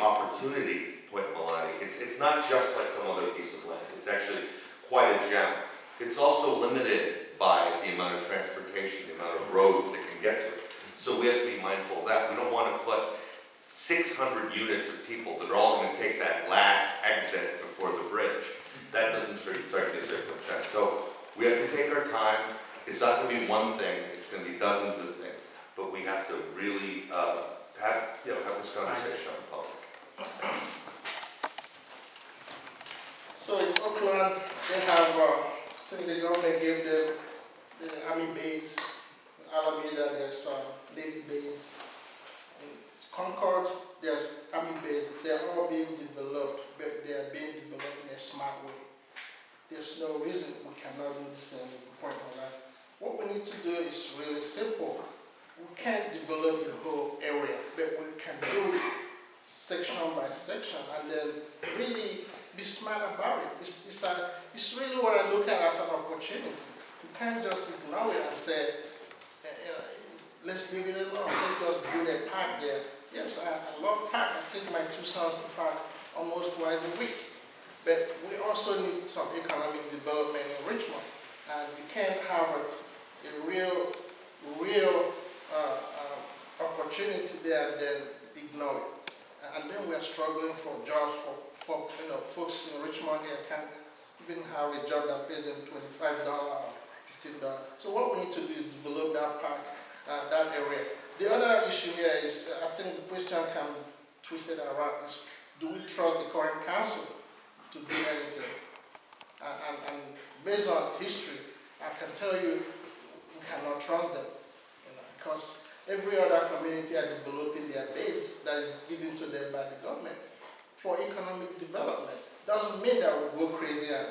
opportunity, Point Milani. It's not just like some other piece of land. It's actually quite a gem. It's also limited by the amount of transportation, the amount of roads that can get to it. So we have to be mindful of that. We don't want to put 600 units of people that are all going to take that last exit before the bridge. That doesn't strike me as very much sense. So we have to take our time. It's not going to be one thing. It's going to be dozens of things. But we have to really have this conversation in public. So in Oakland, they have, I think the government gave them the Army base. In Alameda, there's Navy base. In Concord, there's Army base. They're all being developed, but they are being developed in a smart way. There's no reason we cannot do the same with Point Milani. What we need to do is really simple. We can't develop the whole area, but we can do it section by section and then really be smart about it. It's really what I look at as an opportunity. We can't just ignore it and say, let's leave it alone. Let's just build a park there. Yes, I love park. I take my two sons to park almost twice a week. But we also need some economic development in Richmond. And we can't have a real opportunity there and then ignore it. And then we are struggling for jobs for folks in Richmond here can't even have a job that pays them $25 or $15. So what we need to do is develop that park, that area. The other issue here is, I think the question can be twisted around, is do we trust the current council to do anything? And based on history, I can tell you we cannot trust them, because every other community are developing their base that is given to them by the government for economic development. Doesn't mean that we'll go crazy and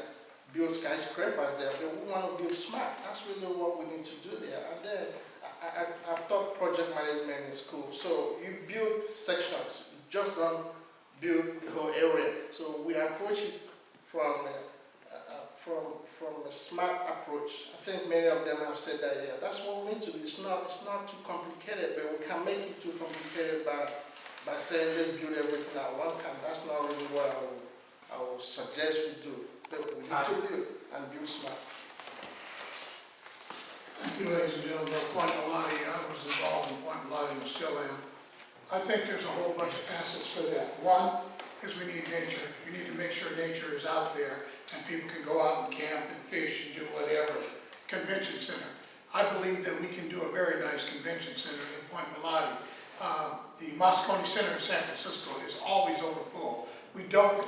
build skyscrapers there, but we want to build smart. That's really what we need to do there. And then I've taught project management in school. So you build sections, you just don't build the whole area. So we approach it from a smart approach. I think many of them have said that, yeah, that's what we need to do. It's not too complicated, but we can make it too complicated by saying let's build everything at one time. That's not really what I would suggest we do. But we need to build and build smart. Thank you, ladies and gentlemen. Point Milani, I was involved in Point Milani and still am. I think there's a whole bunch of facets for that. One is we need nature. We need to make sure nature is out there and people can go out and camp and fish and do whatever. Convention center. I believe that we can do a very nice convention center in Point Milani. The Moscone Center in San Francisco is always overfull. They don't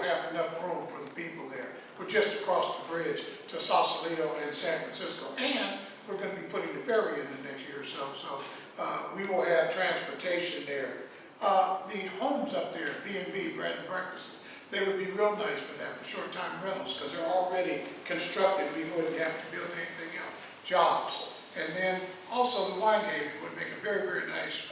have enough room for the people there. We're just across the bridge to Sausalito and San Francisco, and we're going to be putting the ferry in the next year or so. So we will have transportation there. The homes up there, B&B, bread and breakfast, they would be real nice for that, for short-time rentals, because they're already constructed. We wouldn't have to build anything else. Jobs. And then also the Wine Haven would make a very, very nice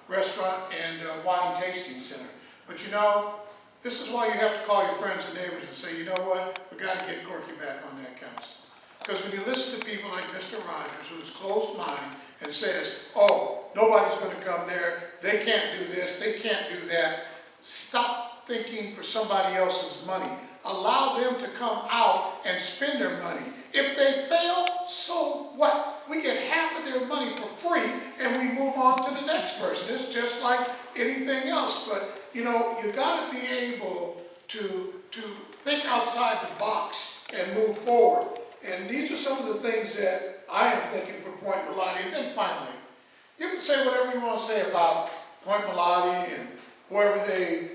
restaurant and wine tasting center. But you know, this is why you have to call your friends and neighbors and say, you know what, we got to get Corky back on that council. Because when you listen to people like Mr. Rogers, who is closed mind and says, oh, nobody's going to come there, they can't do this, they can't do that, stop thinking for somebody else's money. Allow them to come out and spend their money. If they fail, so what? We get half of their money for free and we move on to the next person. It's just like anything else. But you know, you got to be able to think outside the box and move forward. And these are some of the things that I am thinking for Point Milani. And then finally, you can say whatever you want to say about Point Milani and whoever they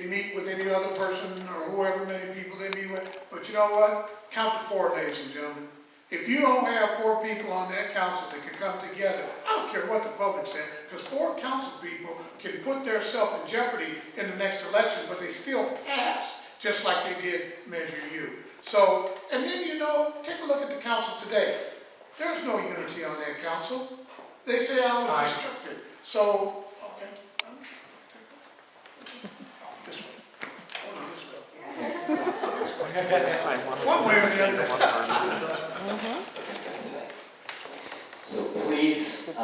meet with, any other person or whoever many people they meet with. But you know what? Count to 4, ladies and gentlemen. If you don't have 4 people on that council that can come together, I don't care what the public says, because 4 council people can put themselves in jeopardy in the next election, but they still pass, just like they did Measure U. So, and then you know, take a look at the council today. There's no unity on that council. They say I was destructive. So, okay. This way. Hold on, this way. This way. One way or the other. So please,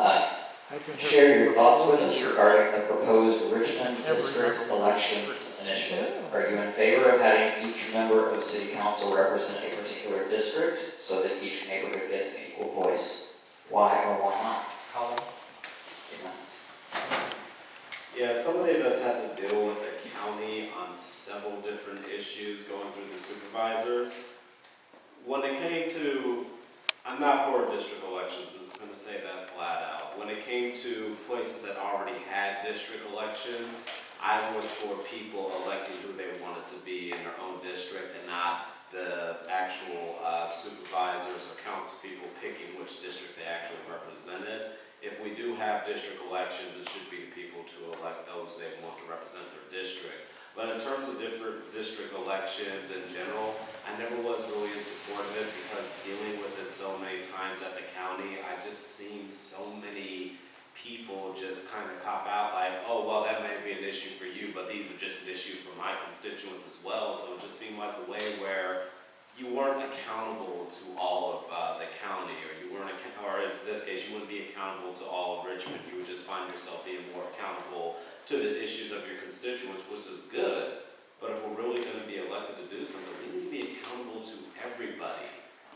share your thoughts with us regarding the proposed Richmond District Elections Initiative. Are you in favor of having each member of City Council represent a particular district so that each neighborhood gets an equal voice? Why or why not? How long? Yeah, somebody that's had to deal with the county on several different issues going through the supervisors. When it came to, I'm not for district elections, I'm just gonna say that flat out. When it came to places that already had district elections, I was for people electing who they wanted to be in their own district and not the actual supervisors or council people picking which district they actually represented. If we do have district elections, it should be the people to elect those they want to represent their district. But in terms of different district elections in general, I never was really in support of it because dealing with it so many times at the county, I just seen so many people just kind of cop out like, oh, well, that may be an issue for you, but these are just an issue for my constituents as well. So it just seemed like a way where you weren't accountable to all of the county, or you weren't, or in this case, you wouldn't be accountable to all of Richmond. You would just find yourself being more accountable to the issues of your constituents, which is good. But if we're really going to be elected to do something, we need to be accountable to everybody.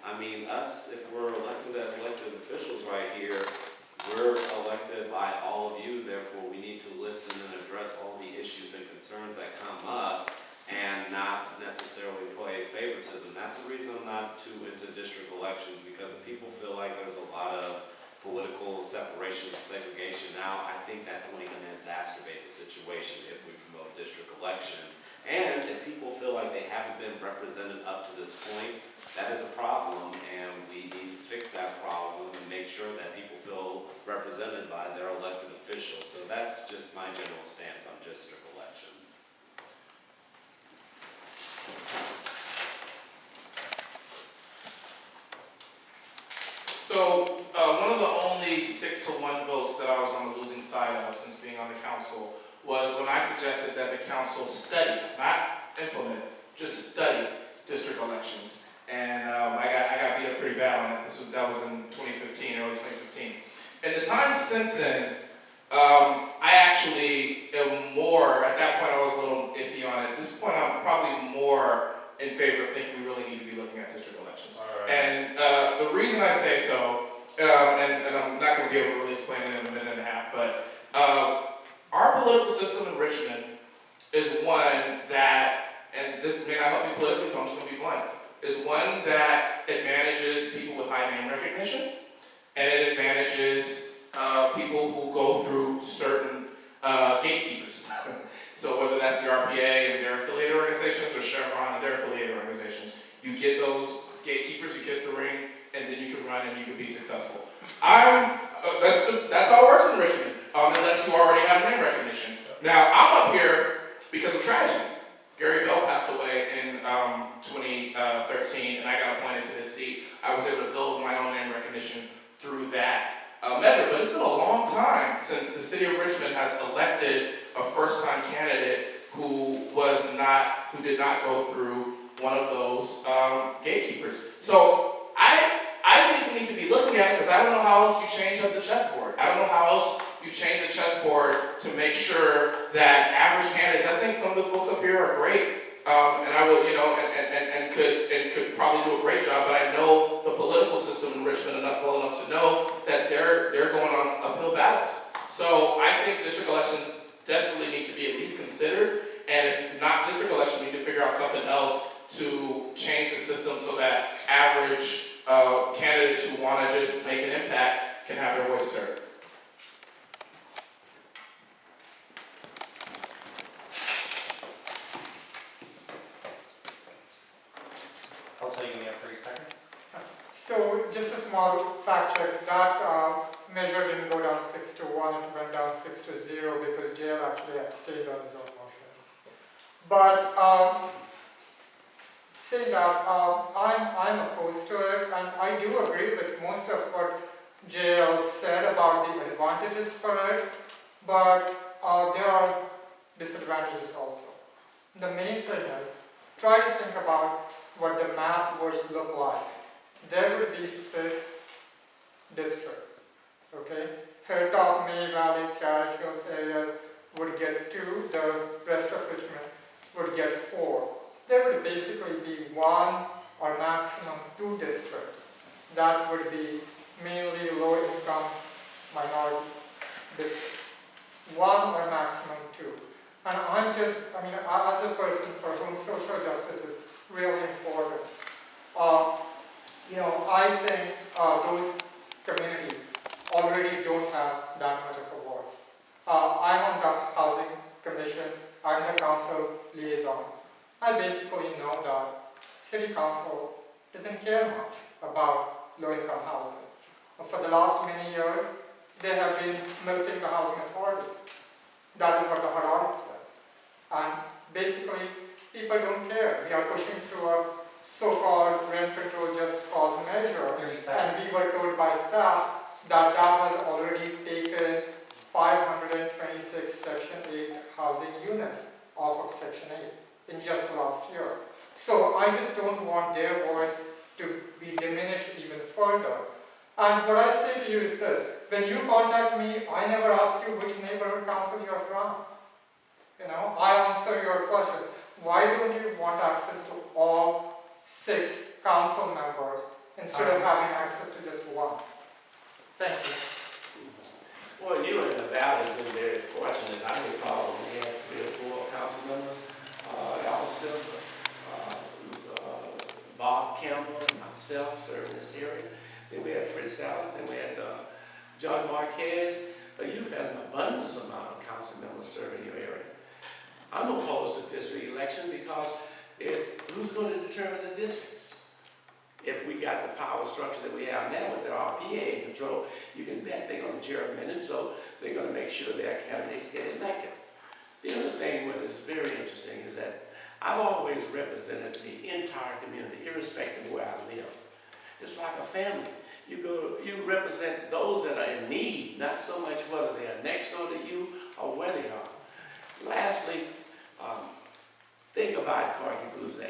I mean, us, if we're elected as elected officials right here, we're elected by all of you. Therefore, we need to listen and address all the issues and concerns that come up, and not necessarily play favoritism. That's the reason I'm not too into district elections, because if people feel like there's a lot of political separation and segregation now, I think that's only going to exacerbate the situation if we promote district elections. And if people feel like they haven't been represented up to this point, that is a problem, and we need to fix that problem and make sure that people feel represented by their elected officials. So that's just my general stance on district elections. So, one of the only 6-to-1 votes that I was on the losing side of since being on the council was when I suggested that the council study, not implement, just study district elections. And I got beat up pretty bad on it. That was in 2015, early 2015. In the time since then, I actually am more, at that point I was a little iffy on it. At this point I'm probably more in favor of thinking we really need to be looking at district elections. And the reason I say so, and I'm not going to be able to really explain it in a minute and a half, but our political system in Richmond is one that, and this may not help you politically, but I'm just going to be blunt, is one that advantages people with high name recognition, and it advantages people who go through certain gatekeepers. So whether that's the RPA and their affiliated organizations, or Chevron and their affiliated organizations, you get those gatekeepers, you kiss the ring, and then you can run and you can be successful. That's how it works in Richmond, unless you already have name recognition. Now, I'm up here because of tragedy. Gary Bell passed away in 2013, and I got appointed to his seat. I was able to build my own name recognition through that measure, but it's been a long time since the city of Richmond has elected a first-time candidate who did not go through one of those gatekeepers. So I think we need to be looking at it, because I don't know how else you change up the chessboard. I don't know how else you change the chessboard to make sure that average candidates, I think some of the folks up here are great, and I would, and could probably do a great job, but I know the political system in Richmond enough well enough to know that they're going on uphill battles. So I think district elections desperately need to be at least considered, and if not district elections, we need to figure out something else to change the system so that average candidates who want to just make an impact can have their voice heard. I'll tell you when you have 30 seconds. So just a small fact check, that measure didn't go down 6-to-1, it went down 6-0 because JL actually abstained on his own motion. But saying that, I'm opposed to it, and I do agree with most of what JL said about the advantages for it, but there are disadvantages also. The main thing is, try to think about what the map would look like. There would be 6 districts, okay? Hilltop, May Valley, Carriage Hills areas would get 2, the rest of Richmond would get 4. There would basically be 1 or maximum 2 districts that would be mainly low-income minority districts. 1 or maximum 2. And as a person for whom social justice is really important, I think those communities already don't have that much of a voice. I'm on the Housing Commission, I'm the council liaison. I basically know that City Council doesn't care much about low-income housing. For the last many years, they have been milking the housing authority. That is what the hot audit says. And basically, people don't care. We are pushing through a so-called rent control just cause measure. 30 And seconds. we were told by staff that that has already taken 526 Section 8 housing units off of Section 8 in just last year. So I just don't want their voice to be diminished even further. And what I say to you is this: when you contact me, I never ask you which neighborhood council you're from. I answer your questions. Why don't you want access to all 6 council members instead of having access to just 1? Thank you. Well, you in the valley have been very fortunate. I recall when we had 3 or 4 council members, Allison, Bob Campbell, and myself serving this area. Then we had Fritz Allen, then we had John Marquez. You've had an abundance amount of council members serving your area. I'm opposed to district election because it's who's going to determine the districts. If we got the power structure that we have now with the RPA in control, you can bet they're going to gerrymander it, so they're going to make sure their candidates get elected. The other thing that is very interesting is that I've always represented the entire community, irrespective of where I live. It's like a family. You represent those that are in need, not so much whether they are next door to you or where they are. Lastly, think about Corky Bouze.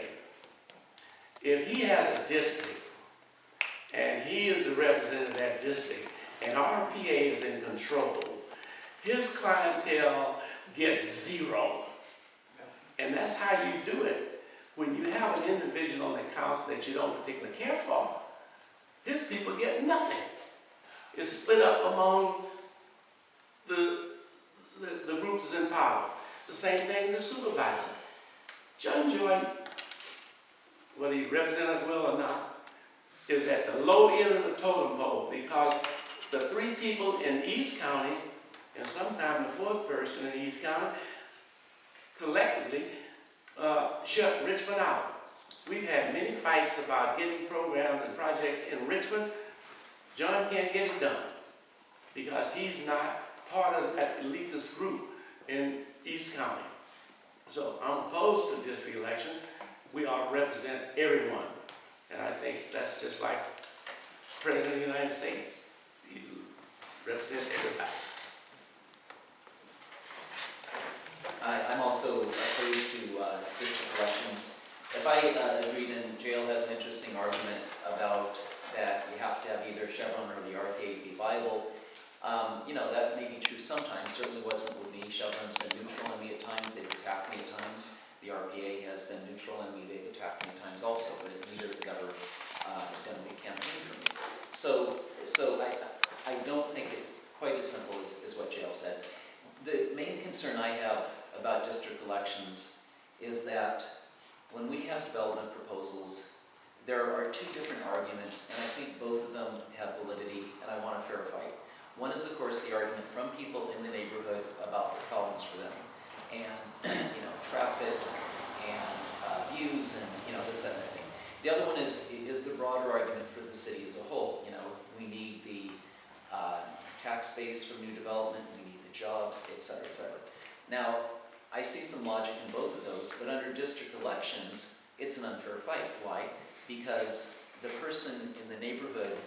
If he has a district and he is the representative of that district and RPA is in control, his clientele gets 0. And that's how you do it. When you have an individual on the council that you don't particularly care for, his people get nothing. It's split up among the groups in power. The same thing the supervisor. John Joy, whether he represents us well or not, is at the low end of the totem pole because the 3 people in East County, and sometimes the 4th person in East County, collectively shut Richmond out. We've had many fights about getting programs and projects in Richmond. John can't get it done because he's not part of that elitist group in East County. So I'm opposed to district election. We ought to represent everyone. And I think that's just like President of the United States. You represent everybody. I'm also opposed to district elections. If I agree, then jail has an interesting argument about that you have to have either Chevron or the RPA to be viable. That may be true sometimes, certainly wasn't with me. Chevron's been neutral on me at times, they've attacked me at times. The RPA has been neutral on me, they've attacked me at times also, but neither has ever done a big campaign for me. So I don't think it's quite as simple as what Jael said. The main concern I have about district elections is that when we have development proposals, there are 2 different arguments, and I think both of them have validity, and I want a fair fight. One is, of course, the argument from people in the neighborhood about the problems for them, and traffic and views and this, that, and everything. The other one is the broader argument for the city as a whole. We need the tax base for new development, we need the jobs, et cetera, et cetera. Now, I see some logic in both of those, but under district elections, it's an unfair fight. Why? Because the person in the neighborhood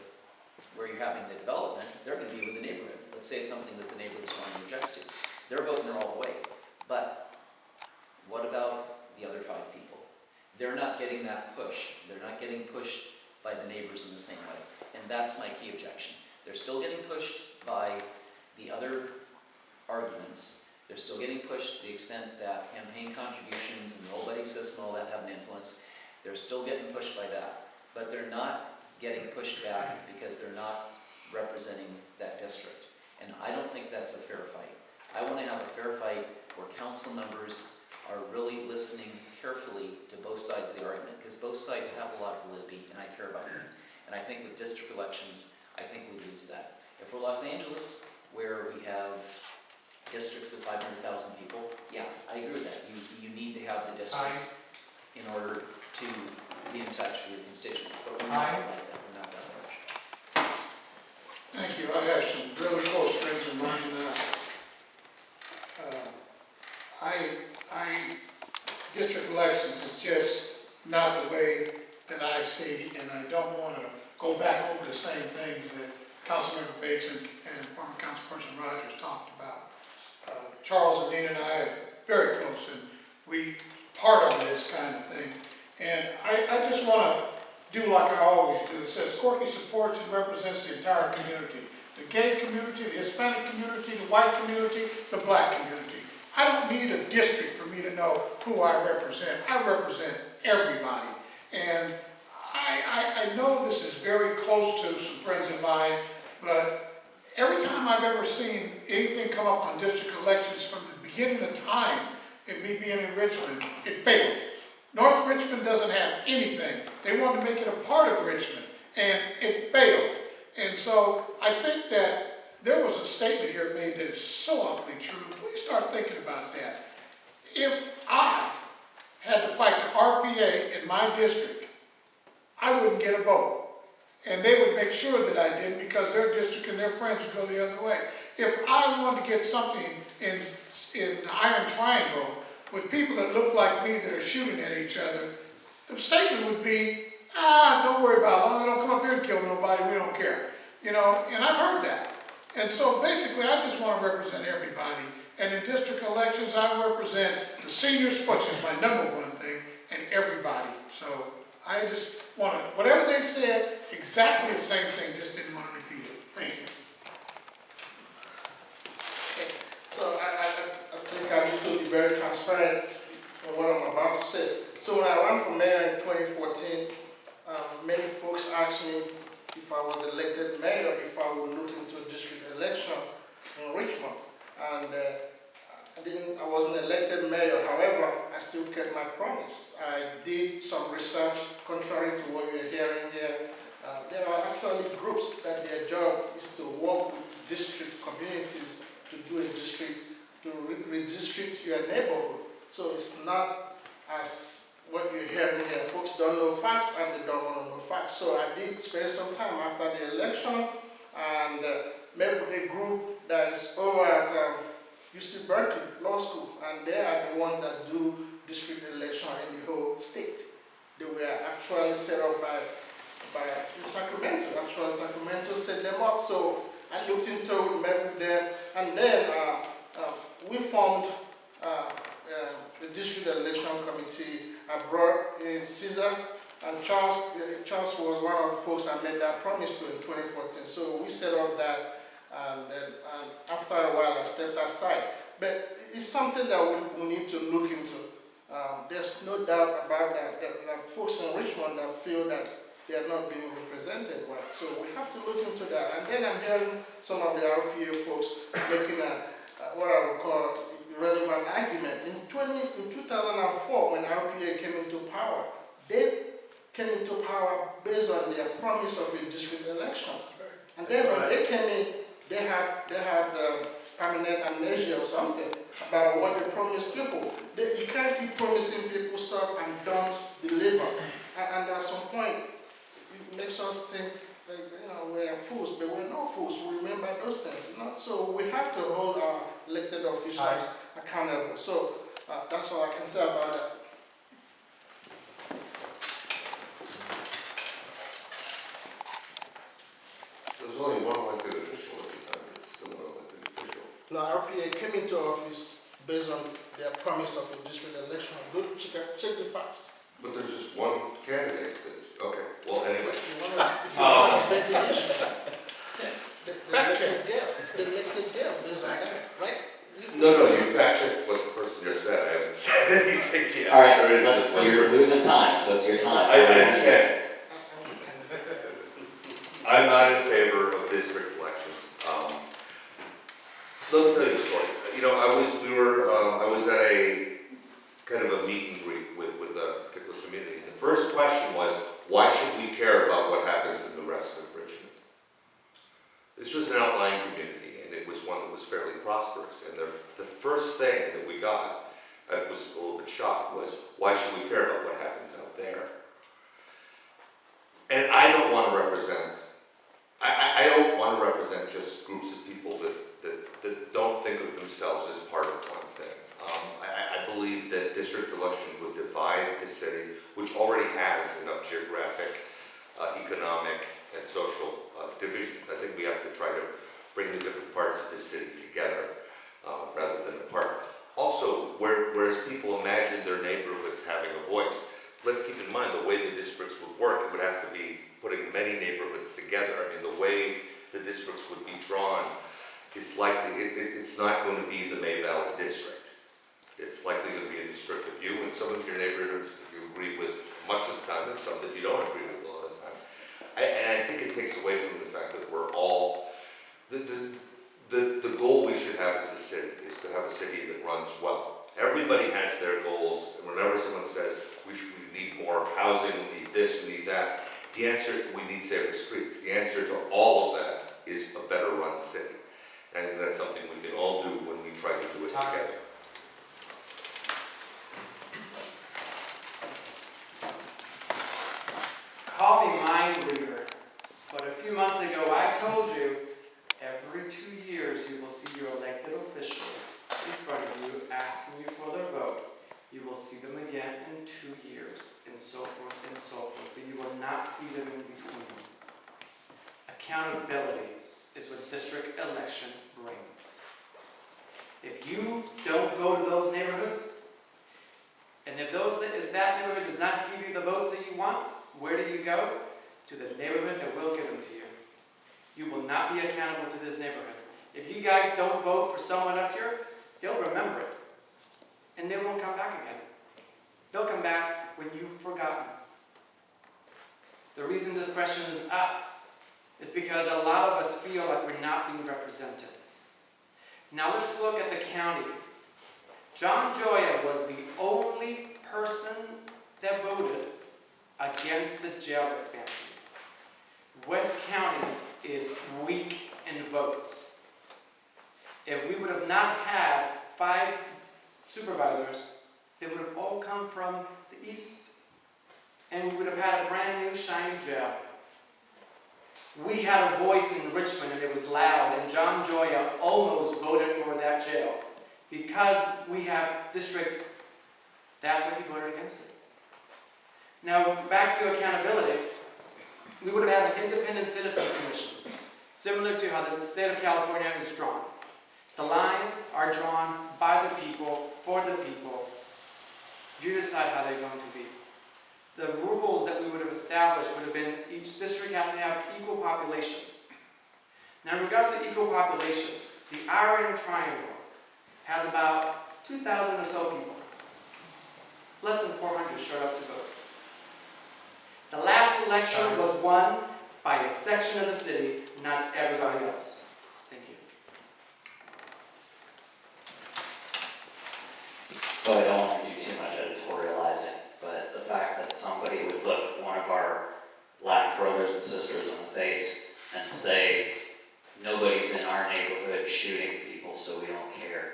where you're having the development, they're going to be with the neighborhood. Let's say it's something that the neighborhood strongly objects to. They're voting there all the way. But what about the other 5 people? They're not getting that push. They're not getting pushed by the neighbors in the same way. And that's my key objection. They're still getting pushed by the other arguments, they're still getting pushed to the extent that campaign contributions and the old buddy system, all that have an influence. They're still getting pushed by that, but they're not getting pushed back because they're not representing that district. And I don't think that's a fair fight. I want to have a fair fight where council members are really listening carefully to both sides of the argument, because both sides have a lot of validity, and I care about them. And I think with district elections, I think we lose that. If we're Los Angeles, where we have districts of 500,000 people, yeah, I agree with that. You need to have the districts in order to be in touch with your constituents. But we're not like that. We're not that large. Thank you. I have some really close friends of mine. District elections is just not the way that I see, and I don't want to go back over the same things that Councilmember Bates and former Councilperson Rogers talked about. Charles and Dean and I are very close, and we part of this kind of thing. And I just want to do like I always do. It says Corky supports and represents the entire community. The gay community, the Hispanic community, the white community, the black community. I don't need a district for me to know who I represent. I represent everybody. And I know this is very close to some friends of mine, but every time I've ever seen anything come up on district elections from the beginning of time, and me being in Richmond, it failed. North Richmond doesn't have anything. They wanted to make it a part of Richmond, and it failed. And so I think that there was a statement here made that is so awfully true. Please start thinking about that. If I had to fight the RPA in my district, I wouldn't get a vote. And they would make sure that I did, because their district and their friends would go the other way. If I wanted to get something in the Iron Triangle with people that look like me that are shooting at each other, the statement would be, don't worry about it. As long as they don't come up here and kill nobody, we don't care. You know, and I've heard that. And so basically, I just want to represent everybody. And in district elections, I represent the seniors, which is my number one thing, and everybody. So I just want to, whatever they said, exactly the same thing, just didn't want to repeat it. Thank you. So I think I need to be very transparent in what I'm about to say. So when I ran for mayor in 2014, many folks asked me if I was elected mayor, if I would look into a district election in Richmond. And I wasn't elected mayor. However, I still kept my promise. I did some research, contrary to what you're hearing here. There are actually groups that their job is to work with district communities to do a district, to redistrict your neighborhood. So it's not as what you're hearing here. Folks don't know facts and they don't want to know facts. So I did spend some time after the election and met with a group that is over at UC Berkeley Law School, and they are the ones that do district election in the whole state. They were actually set up by Sacramento. Actually, Sacramento set them up. So I looked into it, met with them, and then we formed the district election committee. I brought in Caesar and Charles. Charles was one of the folks I made that promise to in 2014. So we set up that, and then after a while I stepped aside. But it's something that we need to look into. There's no doubt about that. There are folks in Richmond that feel that they are not being represented right. So we have to look into that. And then I'm hearing some of the RPA folks making what I would call relevant argument. In 2004, when RPA came into power, they came into power based on their promise of a district election. And then when they came in, they had permanent amnesia or something about what they promised people. You can't keep promising people stuff and don't deliver. And at some point, it makes us think that, we're fools, but we're not fools. We remember those things. So we have to hold our elected officials accountable. So that's all I can say about that. There's only one elected official at the time. It's still not elected official. Now, RPA came into office based on their promise of a district election. Go check the facts. But there's just one candidate that's, okay, well, anyway. If you want to make the issue. They elected Gail. No, you fact checked what the person just said, I haven't said anything yet. All right, There is just one you're person. losing time, so it's your time. I understand. I'm not in favor of district elections. Let me tell you a story. You know, I was at a kind of a meet and greet with a particular community. The first question was, why should we care about what happens in the rest of Richmond? This was an outlying community, and it was one that was fairly prosperous. And the first thing that we got, I was a little bit shocked, was, why should we care about what happens out there? And I don't want to represent, I don't want to represent just groups of people that don't think of themselves as part of one thing. I believe that district elections would divide the city, which already has enough geographic, economic, and social divisions. I think we have to try to bring the different parts of the city together rather than apart. Also, whereas people imagine their neighborhoods having a voice, let's keep in mind the way the districts would work, it would have to be putting many neighborhoods together. I mean, the way the districts would be drawn is likely, it's not going to be the May Valley district. It's likely to be a district of you, and some of your neighborhoods that you agree with much of the time, and some that you don't agree with a lot of the time. And I think it takes away from the fact that we're all, the goal we should have as a city is to have a city that runs well. Everybody has their goals, and whenever someone says, we need more housing, we need this, we need that, the answer, we need safer streets. The answer to all of that is a better run city. And that's something we can all do when we try to do it together. Call me mind reader, but a few months ago I told you every 2 years you will see your elected officials in front of you asking you for their vote. You will see them again in 2 years, and so forth and so forth, but you will not see them in between. Accountability is what district election brings. If you don't go to those neighborhoods, and if that neighborhood does not give you the votes that you want, where do you go? To the neighborhood that will give them to you. You will not be accountable to this neighborhood. If you guys don't vote for someone up here, they'll remember it. And they won't come back again. They'll come back when you've forgotten. The reason this question is up is because a lot of us feel like we're not being represented. Now let's look at the county. John Joya was the only person that voted against the jail expansion. West County is weak in votes. If we would have not had 5 supervisors, they would have all come from the east, and we would have had a brand new shiny jail. We had a voice in Richmond, and it was loud, and John Joya almost voted for that jail. Because we have districts, that's why he voted against it. Now, back to accountability, we would have had an independent citizens commission, similar to how the state of California is drawn. The lines are drawn by the people, for the people. You decide how they're going to be. The rules that we would have established would have been each district has to have equal population. Now, in regards to equal population, the Iron Triangle has about 2,000 or so people. Less than 400 showed up to vote. The last election was won by a section of the city, not everybody else. Thank you. So I don't want to do too much editorializing, but the fact that somebody would look one of our Latin brothers and sisters in the face and say, nobody's in our neighborhood shooting people, so we don't care.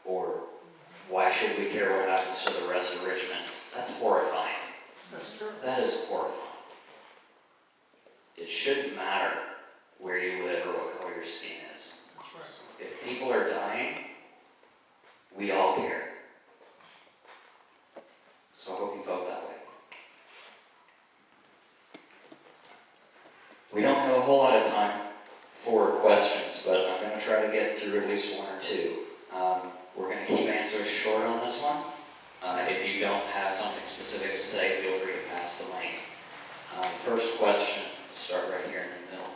Or, why should we care what happens to the rest of Richmond? That's horrifying. That's true. That is horrifying. It shouldn't matter where you live or what color your skin is. That's right. If people are dying, we all care. So I hope you vote that way. We don't have a whole lot of time for questions, but I'm going to try to get through at least one or two. We're going to keep answers short on this one. If you don't have something specific to say, feel free to pass the mic. First question, start right here in the middle.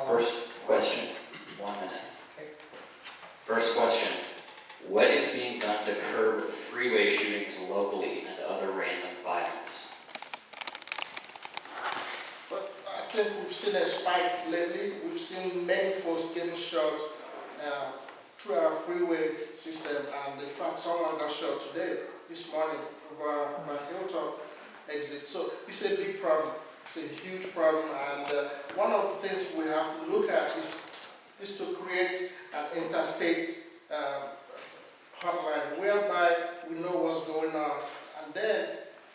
First question, 1 minute. Okay. First question, what is being done to curb freeway shootings locally and other random violence? But I think we've seen a spike lately. We've seen many folks getting shot through our freeway system, and in fact, someone got shot today, this morning, over my Hilltop exit. So it's a big problem. It's a huge problem, and one of the things we have to look at is to create an interstate hotline whereby we know what's going on, and then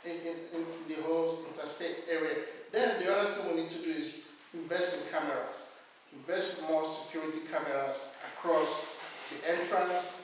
in the whole interstate area. Then the other thing we need to do is invest in cameras, invest in more security cameras across the entrance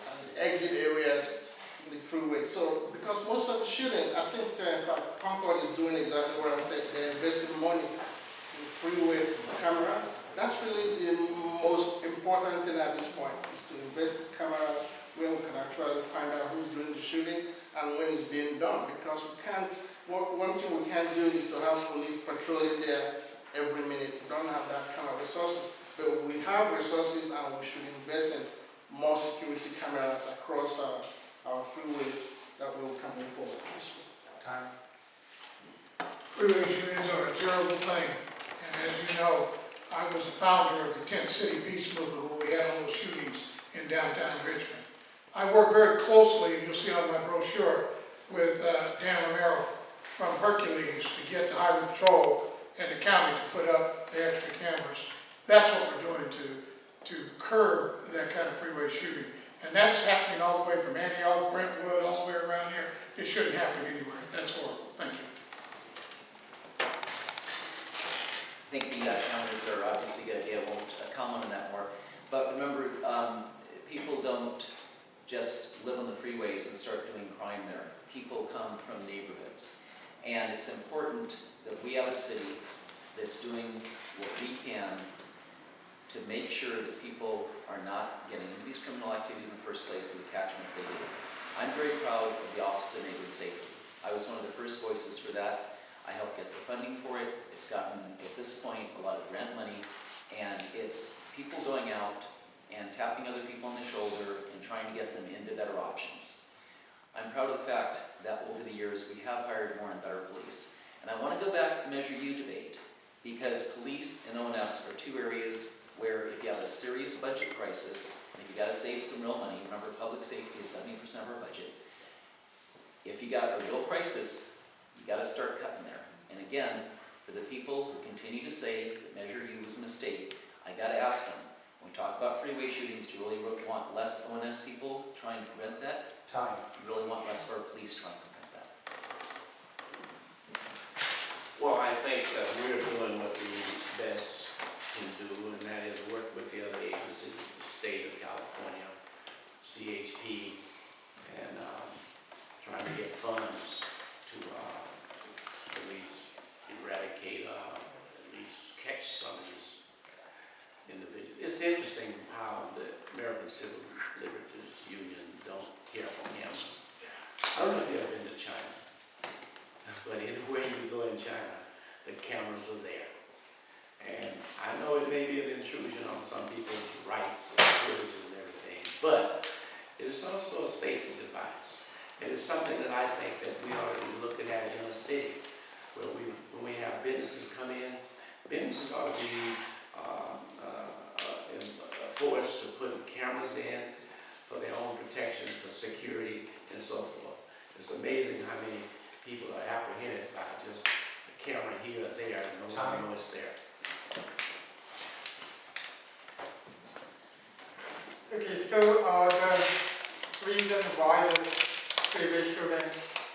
and the exit areas in the freeway. So, because most of the shooting, I think in fact Concord is doing exactly what I said. They're investing money in freeway cameras. That's really the most important thing at this point, is to invest in cameras where we can actually find out who's doing the shooting and when it's being done. Because we can't, one thing we can't do is to have police patrolling there every minute. We don't have that kind of resources. But we have resources, and we should invest in more security cameras across our freeways that will come forward. Time. Freeway shootings are a terrible thing, and as you know, I was the founder of the Tent City Peace Movement, where we had all those shootings in downtown Richmond. I work very closely, and you'll see on my brochure, with Dan Romero from Hercules to get the Highway Patrol and the county to put up the extra cameras. That's what we're doing to curb that kind of freeway shooting. And that's happening all the way from Antioch, Brentwood, all the way around here. It shouldn't happen anywhere. That's horrible. Thank you. I think the cameras are obviously good. I won't comment on that more. But remember, people don't just live on the freeways and start doing crime there. People come from neighborhoods. And it's important that we have a city that's doing what we can to make sure that people are not getting into these criminal activities in the first place and to catch them if they do. I'm very proud of the Office of Neighborhood Safety. I was one of the first voices for that. I helped get the funding for it. It's gotten, at this point, a lot of grant money, and it's people going out and tapping other people on the shoulder and trying to get them into better options. I'm proud of the fact that over the years we have hired more and better police. And I want to go back to the Measure U debate, because police and ONS are two areas where if you have a serious budget crisis, and if you got to save some real money, remember public safety is 70% of our budget. If you got a real crisis, you got to start cutting there. And again, for the people who continue to say that Measure U was a mistake, I got to ask them, when we talk about freeway shootings, do you really want less ONS people trying to prevent that? Time. Do you really want less of our police trying to prevent that? Well, I think that we're doing what we best can do, and that is work with the other agencies, the state of California, CHP, and trying to get funds to at least eradicate, at least catch some of these individuals. It's interesting how the American Civil Liberties Union don't care for cameras. I don't know if you've ever been to China, but anywhere you go in China, the cameras are there. And I know it may be an intrusion on some people's rights and privileges and everything, but it is also a safety device. It is something that I think that we ought to be looking at in a city, where when we have businesses come in, businesses ought to be forced to put cameras in for their own protection, for security, and so forth. It's amazing how many people are apprehended by just a camera here or there, and no one knows it's there. Okay, so the reason why this freeway shooting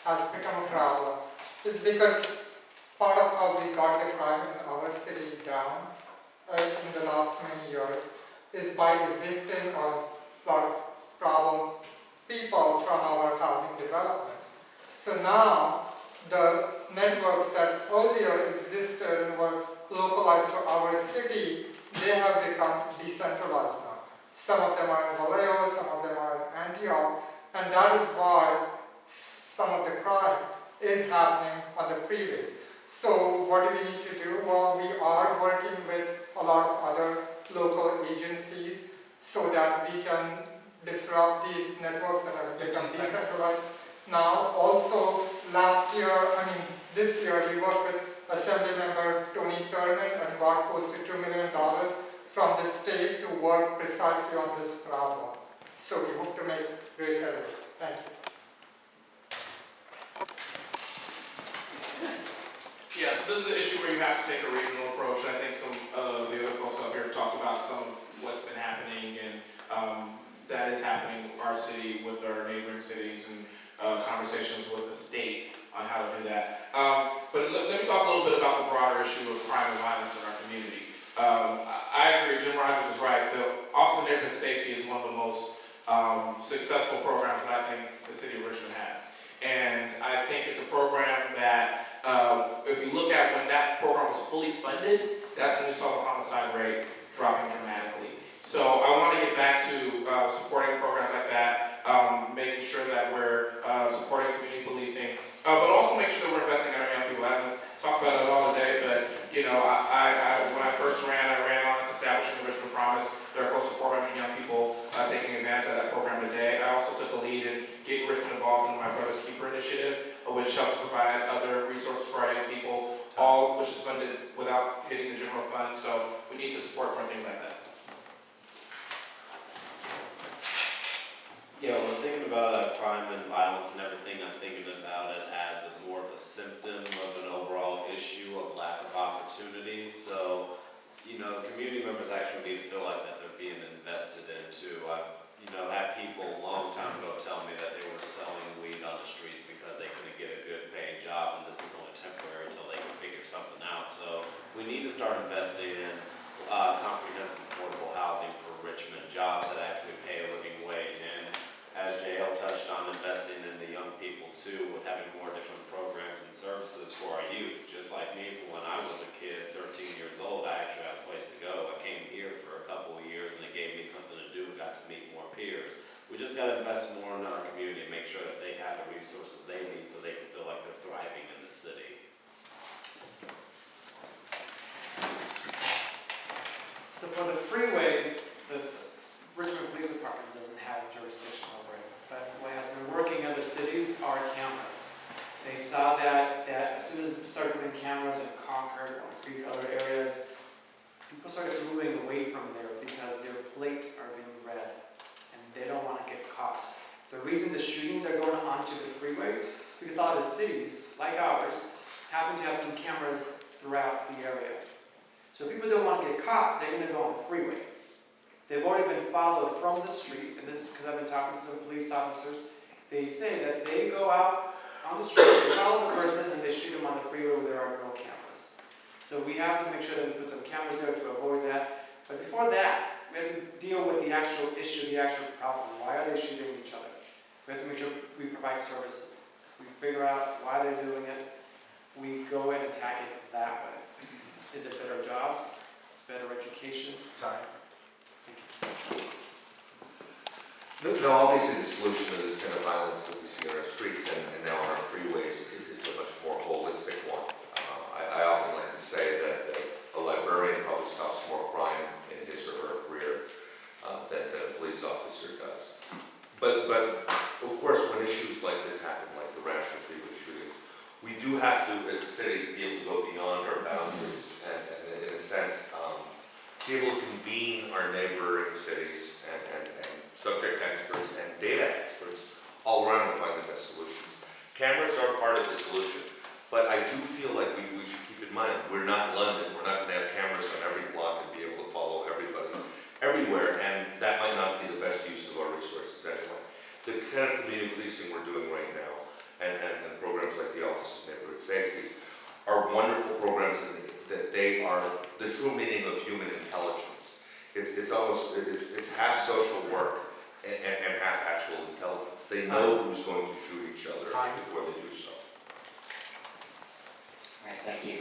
has become a problem is because part of how we got the crime in our city down in the last many years is by evicting a lot of problem people from our housing developments. So now the networks that earlier existed and were localized to our city, they have become decentralized now. Some of them are in Vallejo, some of them are in Antioch, and that is why some of the crime is happening on the freeways. So what do we need to do? Well, we are working with a lot of other local agencies so that we can disrupt these networks that have become decentralized. Now, also this year we worked with Assembly Member Tony Thurman and got close to $2 million from the state to work precisely on this problem. So we hope to make great headway. Thank you. Yeah, so this is an issue where you have to take a regional approach, and I think some of the other folks up here have talked about some of what's been happening, and that is happening in our city with our neighboring cities, and conversations with the state on how to do that. But let me talk a little bit about the broader issue of crime and violence in our community. I agree, Jim Rogers is right. The Office of Neighborhood Safety is one of the most successful programs that I think the city of Richmond has. And I think it's a program that, if you look at when that program was fully funded, that's when we saw the homicide rate dropping dramatically. So I want to get back to supporting programs like that, making sure that we're supporting community policing, but also make sure that we're investing in our young people. I haven't talked about it all today, but you know, when I first ran on establishing the Richmond Promise. There are close to 400 young people taking advantage of that program today. I also took a lead in getting Richmond involved in my Brother's Keeper initiative, which helps provide other resources for our young people, all which is funded without hitting the general fund. So we need to support more things like that. Yeah, when I'm thinking about crime and violence and everything, I'm thinking about it as more of a symptom of an overall issue of lack of opportunities. So, you know, community members actually need to feel like that they're being invested into. I've, had people a long time ago tell me that they were selling weed on the streets because they couldn't get a good paying job, and this is only temporary until they can figure something out. So we need to start investing in comprehensive affordable housing for Richmond, jobs that actually pay a living wage. And as JL touched on, investing in the young people too, with having more different programs and services for our youth. Just like me, from when I was a kid, 13 years old, I actually had a place to go. I came here for a couple of years and it gave me something to do, got to meet more peers. We just got to invest more in our community and make sure that they have the resources they need so they can feel like they're thriving in the city. So for the freeways, the Richmond Police Department doesn't have jurisdiction over it, but what has been working in other cities are cameras. They saw that as soon as they started putting cameras in Concord or Creek, other areas, people started moving away from there because their plates are being read and they don't want to get caught. The reason the shootings are going onto the freeways is because a lot of the cities, like ours, happen to have some cameras throughout the area. So if people don't want to get caught, they're going to go on the freeway. They've already been followed from the street, and this is because I've been talking to some police officers. They say that they go out on the street, they follow the person, and they shoot them on the freeway where there are no cameras. So we have to make sure that we put some cameras there to avoid that. But before that, we have to deal with the actual issue, the actual problem. Why are they shooting each other? We have to make sure we provide services. We figure out why they're doing it. We go in and attack it that way. Is it better jobs? Better education? Time. No, obviously the solution to this kind of violence that we see on our streets and now on our freeways is a much more holistic one. I often like to say that a librarian probably stops more crime in his or her career than a police officer does. But of course, when issues like this happen, like the rational freeway shootings, we do have to, as a city, be able to go beyond our boundaries and in a sense, be able to convene our neighboring cities and subject experts and data experts all around to find the best solutions. Cameras are part of the solution, but I do feel like we should keep in mind, we're not London, we're not going to have cameras on every block and be able to follow everybody everywhere, and that might not be the best use of our resources anyway. The kind of community policing we're doing right now, and programs like the Office of Neighborhood Safety, are wonderful programs that they are the true meaning of human intelligence. It's half social work and half actual intelligence. They know who's going to shoot each other before they do so. All right, thank you.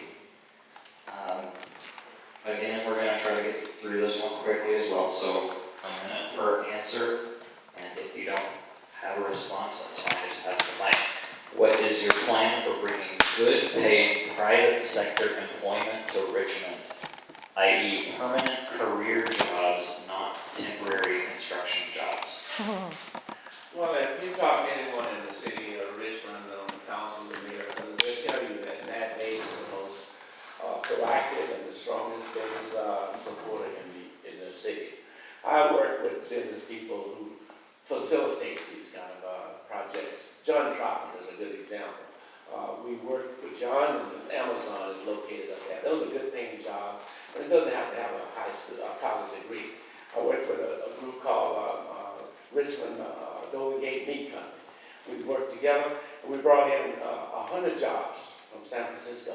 Again, we're going to try to get through this one quickly as well, so a minute per answer, and if you don't have a response, that's fine, just pass the mic. What is your plan for bringing good paying private sector employment to Richmond, i.e. permanent career jobs, not temporary example. We worked with John, and Amazon is located up there. Those are good paying jobs, but it doesn't have to have a high school, a college degree. I worked with a group called Richmond Golden Gate Meat Company. We worked together, and we brought in 100 jobs from San Francisco.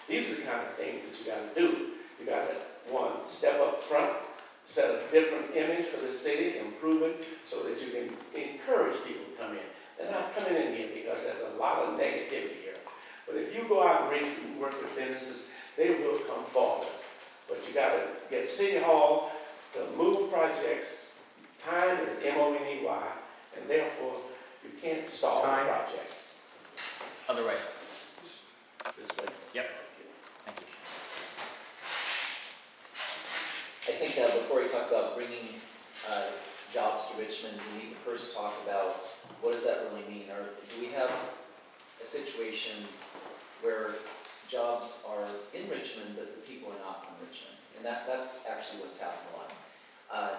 These are the kind of things that you got to do. You got to, one, step up front, set a different image for the city, improve it so that you can encourage people to come in. They're not coming in here because there's a lot of negativity here. But if you go out and work with businesses, they will come forward. But you got to get City Hall to move projects. Time is M-O-N-E-Y, and therefore you can't stall the project. Other way. This way. Yep. Thank you. I think before we talk about bringing jobs to Richmond, we need to first talk about what does that really mean? Or do we have a situation where jobs are in Richmond, but the people are not from Richmond? And that's actually what's happened a lot.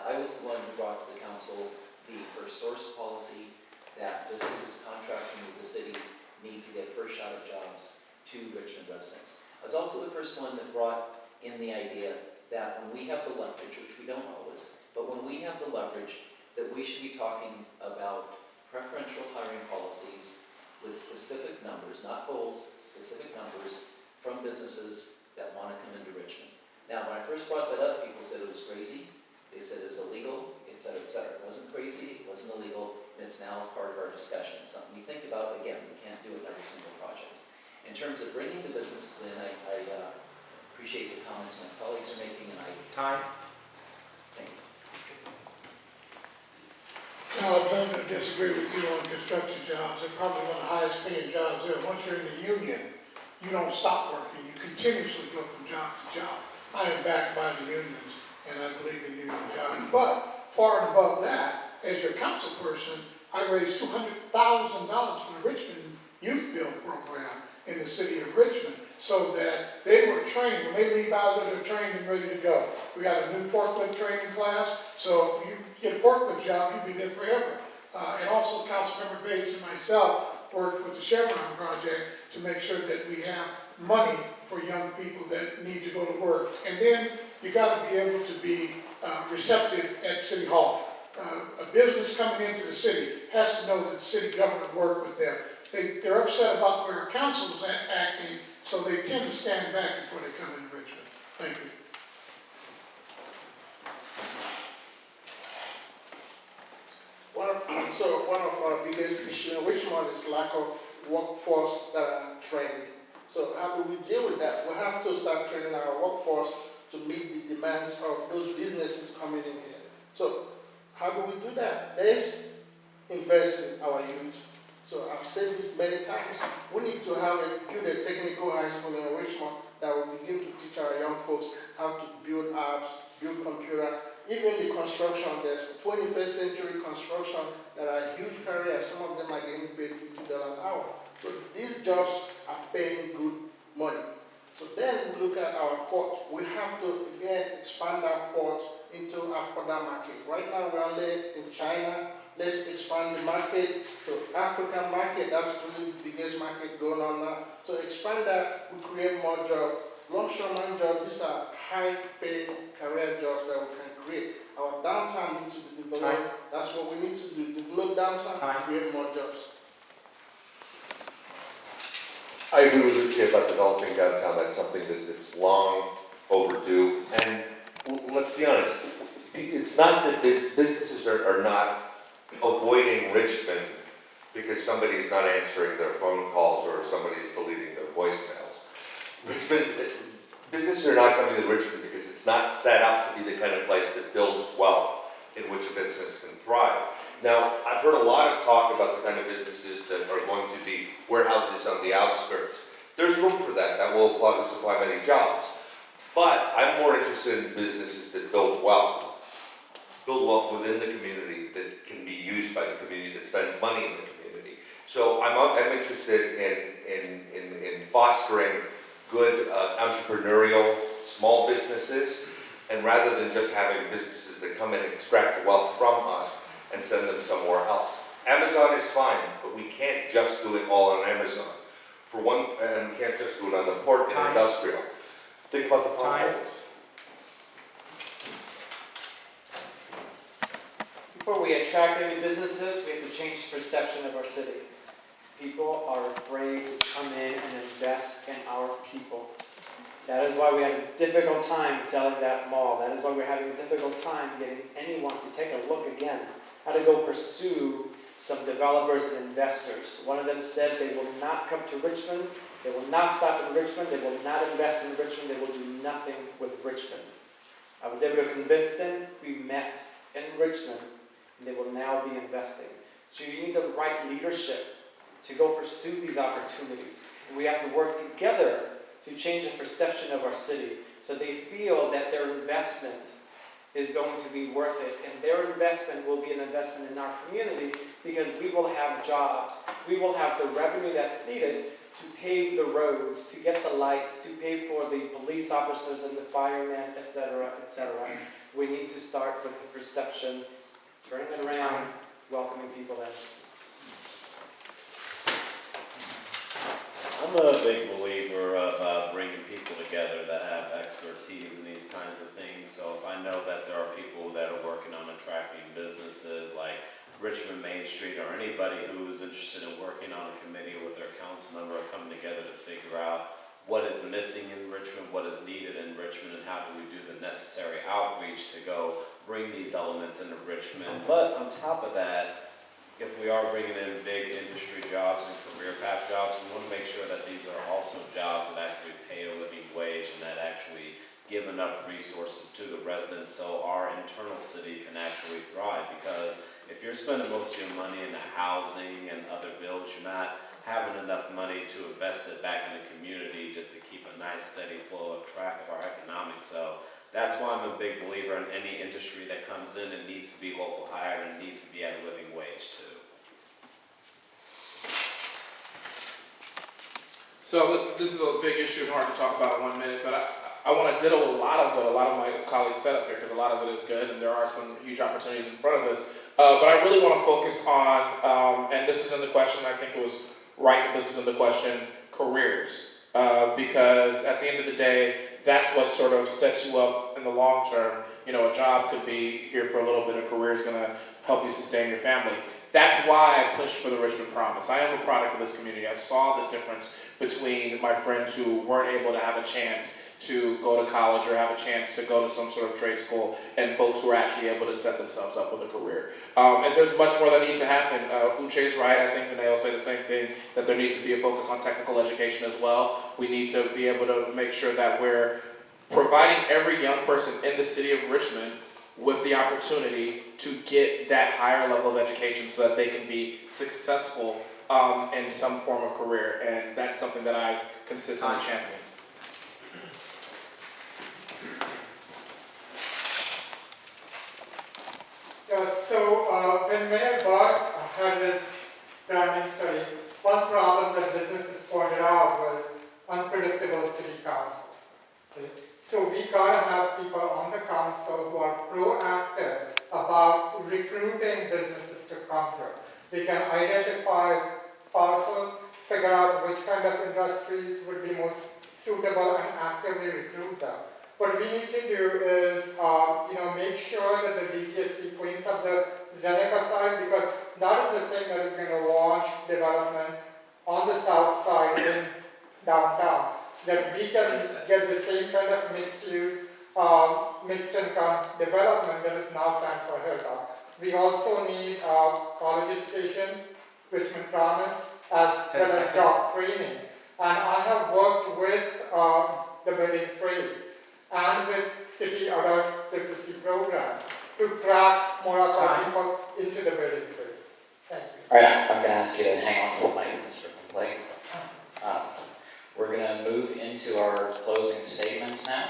I was the one who brought to the council the first source policy that businesses contracting with the city need to get first shot at jobs to Richmond residents. I was also the first one that brought in the idea that when we have the leverage, which we don't always, but when we have the leverage, that we should be talking about preferential hiring policies with specific numbers, not goals, specific numbers from businesses that want to come into Richmond. Now, when I first brought that up, people said it was crazy. They said it was illegal, et cetera, et cetera. It wasn't crazy, it wasn't illegal, and it's now part of our discussion. It's something we think about. Again, we can't do it in every single project. In terms of bringing the businesses in, I appreciate the comments my colleagues are making, and Time. thank you. No, I'm going to disagree with you on construction jobs. They're probably one of the highest paying jobs there. Once you're in the union, you don't stop working. You continuously go from job to job. I am backed by the unions, and I believe in union jobs. But far and above that, as your council person, I raised $200,000 for the Richmond Youth Build program in the city of Richmond, so that they were trained. When they leave out there, they're trained and ready to go. We got a new forklift training class, so you get a forklift job, you'll be there forever. And also Councilmember Bates and myself worked with the Chevron project to make sure that we have money for young people that need to go to work. And then you got to be able to be receptive at City Hall. A business coming into the city has to know that the city government worked with them. They're upset about where our council is acting, so they tend to stand back before they come into Richmond. Thank you. One of our biggest issues in Richmond is lack of workforce that are trained. So how do we deal with that? We have to start training our workforce to meet the demands of those businesses coming in here. So how do we do that? Let's invest in our youth. So I've said this many times. We need to build a technical high school in Richmond that will begin to teach our young folks how to build apps, build computer, even the construction. There's 21st century construction that are huge careers. Some of them are getting paid $50 an hour. So these jobs are paying good money. So then we look at our port. We have to, again, expand our port into African market. Right now we're only in China. Let's expand the market to African market. That's really the biggest market going on now. So expand that, we create more jobs. Longshoreman jobs, these are high-paying career jobs that we can create. Our downtown needs to be developed. That's what we need to do, develop downtown and create more jobs. I agree with Richie about developing downtown. That's something that's long overdue. And let's be honest, it's not that businesses are not avoiding Richmond because somebody is not answering their phone calls or somebody is deleting their voicemails. Richmond, businesses are not coming to Richmond because it's not set up to be the kind of place that builds wealth in which a business can thrive. Now, I've heard a lot of talk about the kind of businesses that are going to be warehouses on the outskirts. There's room for that. That will supply many jobs. But I'm more interested in businesses that build wealth within the community that can be used by the community, that spends money in the community. So I'm interested in fostering good entrepreneurial small businesses, and rather than just having businesses that come in and extract the wealth from us and send them somewhere else. Amazon is fine, but we can't just do it all on Amazon. For one, and we can't just do it on the port and Time. industrial. Think about the Time. potholes. Before we attract any businesses, we have to change the perception of our city. People are afraid to come in and invest in our people. That is why we have a difficult time selling that mall. That is why we're having a difficult time getting anyone to take a look again, how to go pursue some developers and investors. One of them said they will not come to Richmond, they will not stop in Richmond, they will not invest in Richmond, they will do nothing with Richmond. I was able to convince them. We met in Richmond, and they will now be investing. So you need the right leadership to go pursue these opportunities. And we have to work together to change the perception of our city so they feel that their investment is going to be worth it. And their investment will be an investment in our community because we will have jobs. We will have the revenue that's needed to pave the roads, to get the lights, to pay for the police officers and the firemen, etc., etc. We need to start with the perception, turning it around, welcoming people in. I'm a big believer of bringing people together that have expertise in these kinds of things. So if I know that there are people that are working on attracting businesses like Richmond Main Street or anybody who's interested in working on a committee with their council member or coming together to figure out what is missing in Richmond, what is needed in Richmond, and how do we do the necessary outreach to go bring these elements into Richmond. But on top of that, if we are bringing in big industry jobs and career path jobs, we want to make sure that these are also jobs that actually pay a living wage and that actually give enough resources to the residents so our internal city can actually thrive. Because if you're spending most of your money in the housing and other bills, you're not having enough money to invest it back in the community just to keep a nice steady flow of track of our economics. So that's why I'm a big believer in any industry that comes in and needs to be local hired and needs to be at a living wage too. So this is a big issue and hard to talk about in 1 minute, but I want to ditto a lot of what a lot of my colleagues said up here because a lot of it is good and there are some huge opportunities in front of us. But I really want to focus on, and this is in the question, I think it was right that this is in the question, careers. Because at the end of the day, that's what sort of sets you up in the long term. You know, a job could be here for a little bit, a career is going to help you sustain your family. That's why I pushed for the Richmond Promise. I am a product of this community. I saw the difference between my friends who weren't able to have a chance to go to college or have a chance to go to some sort of trade school and folks who are actually able to set themselves up with a career. And there's much more that needs to happen. Uche's right. I think Vinay will say the same thing, that there needs to be a focus on technical education as well. We need to be able to make sure that we're providing every young person in the city of Richmond with the opportunity to get that higher level of education so that they can be successful in some form of career. And that's something that I've consistently championed. Yeah, so when Mayor Burke had his branding study, one problem that businesses pointed out was unpredictable city council. Okay? So we gotta have people on the council who are proactive about recruiting businesses to come here. They can identify parcels, figure out which kind of industries would be most suitable and actively recruit them. What we need to do is, make sure that the DPSC cleans up the Zeneca side, because that is the thing that is going to launch development on the south side in downtown, so that we can get the same kind of mixed use, mixed income development that is now planned for Hilltop. We also need college education, Richmond Promise, as well as job training. And I have worked with the building trades and with city adult literacy programs to track more of our people into the building trades. Thank you. All right, I'm going to ask you to hang on for the mic, Mr. Complaint. We're going to move into our closing statements now.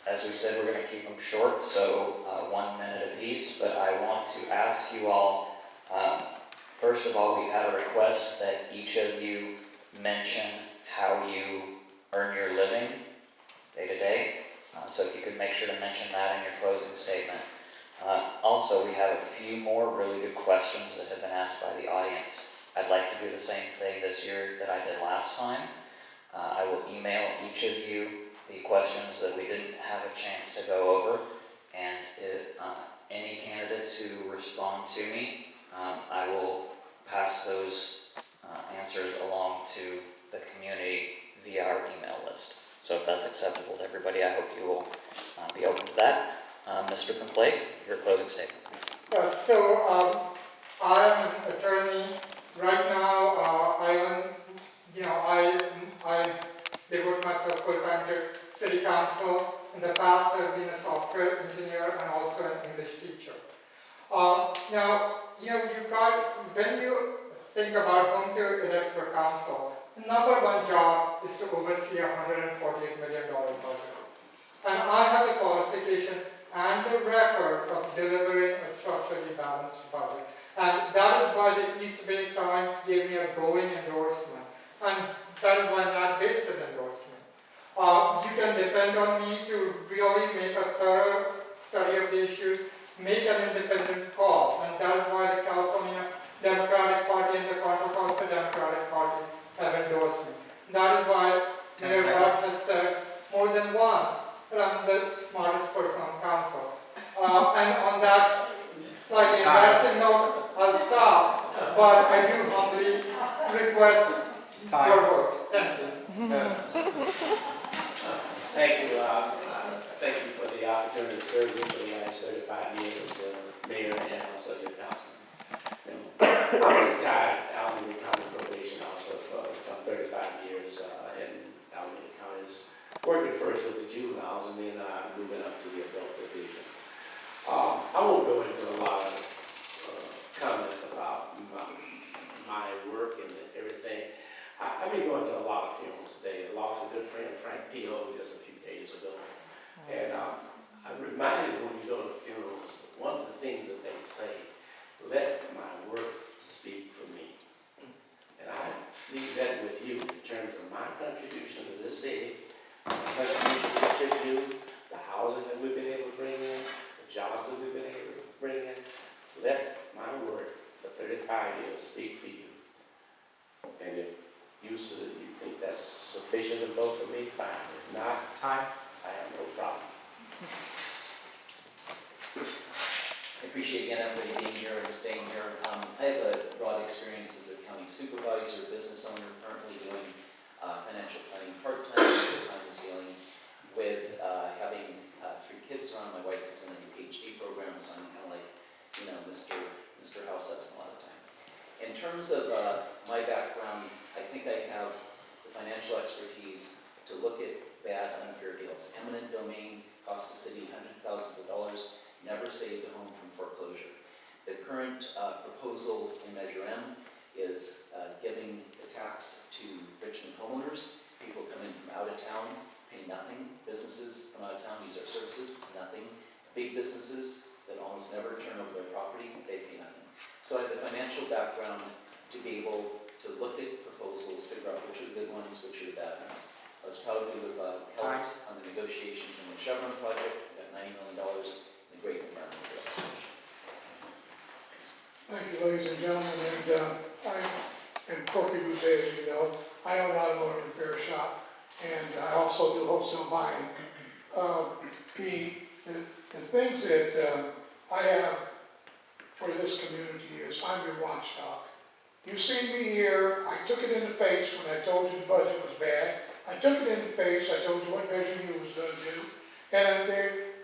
As we said, we're going to keep them short, so 1 minute apiece, but I want to ask you all, first of all, we have a request that each of you mention how you earn your living day to day. So if you could make sure to mention that in your closing statement. Also, we have a few more really good questions that have been asked by the audience. I'd like to do the same thing this year that I did last time. I will email each of you the questions that we didn't have a chance to go over, and any candidates who respond to me, I will pass those answers along to the community via our email list. So if that's acceptable to everybody, I hope you will be open to that. Mr. McClay, your closing statement. I'm an attorney. Right now, I devote myself full-time to city council. In the past, I've been a software engineer and also an English teacher. When you think about whom to elect for council, the number one job is to oversee a $148 million budget. And I have the qualification and the record of delivering a structurally balanced budget. And that is why the East Bay Times gave me a glowing endorsement. And that is why Matt Bates has endorsed me. You can depend on me to really make a thorough study of the issues, make an independent call. And that is why the California Democratic Party and the Contra Costa Democratic Party have endorsed me. That is why Mayor Brad has said more than once that I'm the smartest person on council. And on that slightly embarrassing note, I'll stop, but I do humbly request your vote. Thank you. Thank you, thank you for the opportunity to serve you for the last 35 years as mayor and also your councilman. I'm a retired Alameda County probation officer for some 35 years in Alameda County. Working first with the juveniles and then moving up to the adult division. I won't go into a lot of comments about my work and everything. I've been going to a lot of funerals today. I lost a good friend, Frank P.O., just a few days ago. And I'm reminded when you go to funerals, one of the things that they say, let my work speak for me. And I leave that with you in terms of my contribution to this city, the contribution that you do, the housing that we've been able to bring in, the jobs that we've been able to bring in. Let my work for 35 years speak for you. And if you think that's sufficient to vote for me, fine. If not, I have no problem. I appreciate again everybody being here and staying here. I have a broad experience as a county supervisor, business owner, currently doing financial planning part-time, sometimes dealing with having 3 kids around. My wife is in a PhD program, so I'm kind of like, Mr. House, that's a lot of time. In terms of my background, I think I have the financial expertise to look at bad, unfair deals. Eminent domain costs the city hundreds of thousands of dollars, never saved a home from foreclosure. The current proposal in Measure M is giving the tax to Richmond homeowners. People come in from out of town, pay nothing. Businesses from out of town use our services, nothing. Big businesses that almost never turn over their property, they pay nothing. So I have the financial background to be able to look at proposals, figure out which are the good ones, which are the bad ones. I was proud to have helped on the negotiations in the Chevron project. We got $90 million in the Great Environmental Bill. Thank you, ladies and gentlemen, and I am Corky Boutte, as you know. I own an automotive repair shop, and I also do wholesale buying. The things that I have for this community is I'm your watchdog. You see me here, I took it in the face when I told you the budget was bad. I took it in the face, I told you what Measure U was going to do. And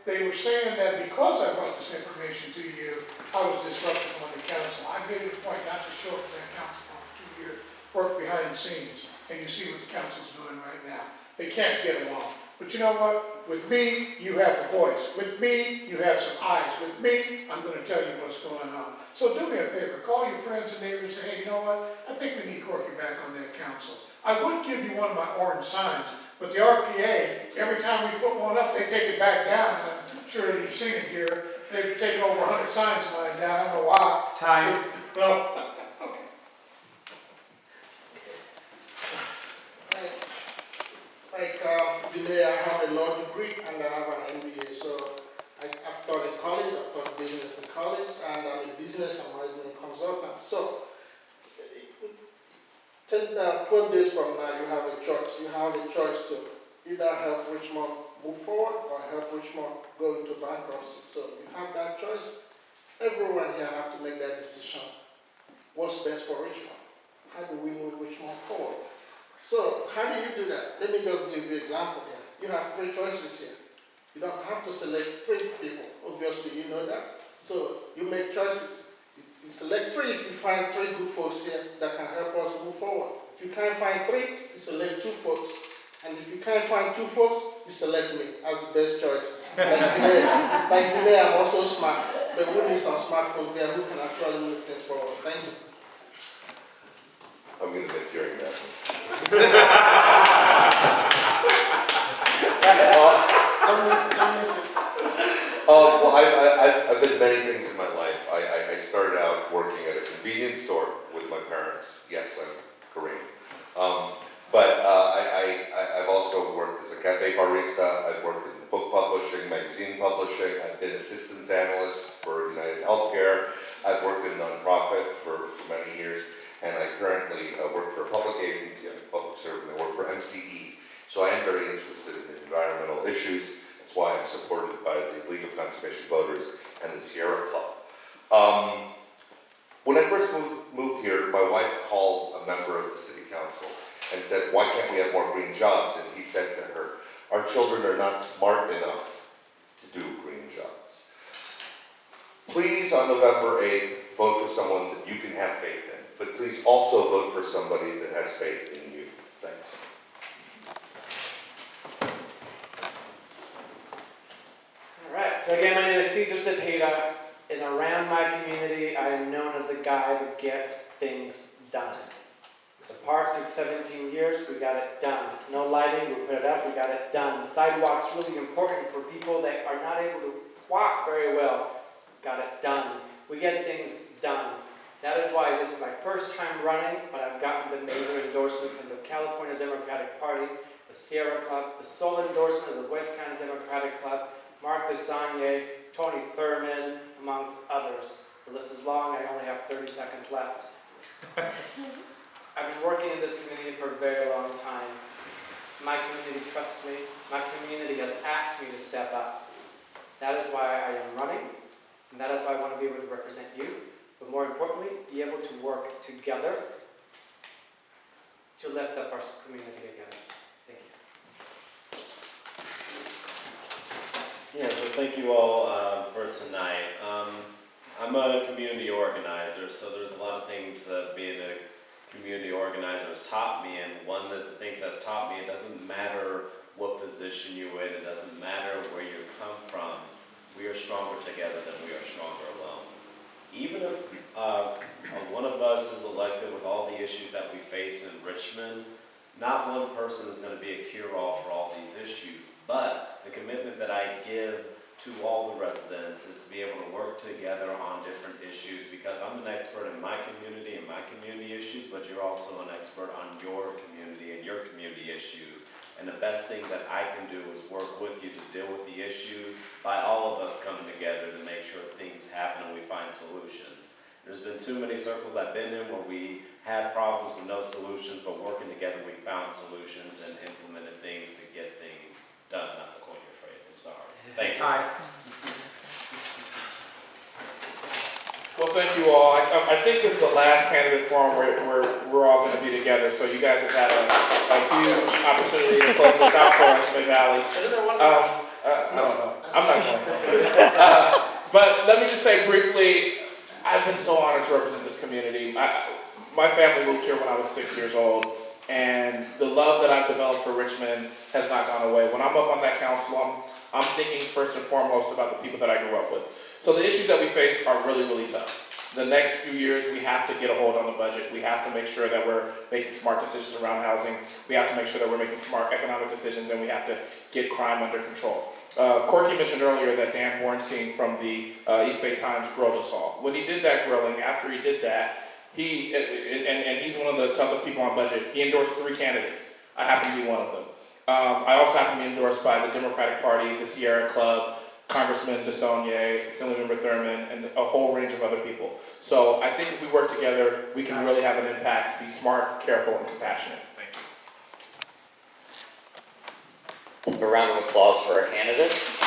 they were saying that because I brought this information to you, I was disruptive on the council. I made it a point not to show up to that council for 2 years, work behind the scenes, and you see what the council's doing right now. They can't get along. But you know what? With me, you have a voice. With me, you have some eyes. With me, I'm going to tell you what's going on. So do me a favor. Call your friends and neighbors and say, hey, you know what? I think we need Corky back on that council. I would give you one of my orange signs, but the RPA, every time we put one up, they take it back down. I'm sure you've seen it here. They've taken over 100 signs of mine down. I don't know why. Time. No. Like, I have a law degree and I have an MBA, so after I've taught in college, I've taught business in college, and I'm a business and management consultant. So, 12 days from now, you have a choice. You have a choice to either help Richmond move forward or help Richmond go into bankruptcy. So you have that choice. Everyone here have to make that decision. What's best for Richmond? How do we move Richmond forward? So how do you do that? Let me just give you an example here. You have 3 choices here. You don't have to select 3 people. Obviously, you know that. So you make choices. You select 3 if you find 3 good folks here that can help us move forward. If you can't find 3, you select 2 folks. And if you can't find 2 folks, you select me as the best choice. Like you I'm also smart, but we need some smart folks there who can actually move things forward. Thank you. I'm going to miss hearing that. Don't miss it. Well, I've been many things in my life. I started out working at a convenience store with my parents. Yes, I'm Korean. But I've also worked as a cafe barista. I've worked in book publishing, magazine publishing. I've been assistance analyst for United Healthcare. I've worked in nonprofit for many years. And I currently work for a public agency. I'm a public servant. I work for MCE. So I am very interested in environmental issues. That's why I'm supported by the League of Conservation Voters and the Sierra Club. When I first moved here, my wife called a member of the city council and said, why can't we have more green jobs? And he said to her, our children are not smart enough to do green jobs. Please, on November 8th, vote for someone that you can have faith in. But please also vote for somebody that has faith in you. Thanks. All right, so again, my name is Cesar Cepeda, and around my community, I am known as the guy that gets things done. The park took 17 years, we got it done. No lighting, we put it up, we got it done. Sidewalks really important for people that are not able to walk very well. Got it done. We get things done. That is why this is my first time running, but I've gotten the major endorsement from the California Democratic Party, the Sierra Club, the sole endorsement of the West County Democratic Club, Mark Desagnier, Tony Thurman, amongst others. The list is long, I only have 30 seconds left. I've been working in this community for a very long time. My community trusts me. My community has asked me to step up. That is why I am running, and that is why I want to be able to represent you, but more importantly, be able to work together to lift up our community together. Thank you. Yeah, so thank you all for tonight. I'm a community organizer, so there's a lot of things that being a community organizer has taught me, and one of the things that's taught me, it doesn't matter what position you're in, it doesn't matter where you come from, we are stronger together than we are stronger alone. Even if one of us is elected with all the issues that we face in Richmond, not one person is going to be a cure-all for all these issues, but the commitment that I give to all the residents is to be able to work together on different issues, because I'm an expert in my community and my community issues, but you're also an expert on your community and your community issues. And the best thing that I can do is work with you to deal with the issues by all of us coming together to make sure things happen and we find solutions. There's been too many circles I've been in where we had problems with no solutions, but working together we found solutions and implemented things to get things done. Not to coin your phrase, I'm sorry. Thank you. Well, thank you all. I think this is the last candidate forum where we're all going to be together. So you guys have had a huge opportunity to close this out for us, Mid Valley. I don't know. I'm not going. But let me just say briefly, I've been so honored to represent this community. My family moved here when I was 6 years old, and the love that I've developed for Richmond has not gone away. When I'm up on that council, I'm thinking first and foremost about the people that I grew up with. So the issues that we face are really, really tough. The next few years, we have to get a hold on the budget. We have to make sure that we're making smart decisions around housing. We have to make sure that we're making smart economic decisions, and we have to get crime under control. Corky mentioned earlier that Dan Bornstein from the East Bay Times grilled us all. When he did that grilling, after he did that, and he's one of the toughest people on budget, he endorsed 3 candidates. I happen to be one of them. I also happen to be endorsed by the Democratic Party, the Sierra Club, Congressman DeSaulnier, Assemblymember Thurman, and a whole range of other people. So I think if we work together, we can really have an impact, be smart, careful, and compassionate. Thank you. A round of applause for our candidates.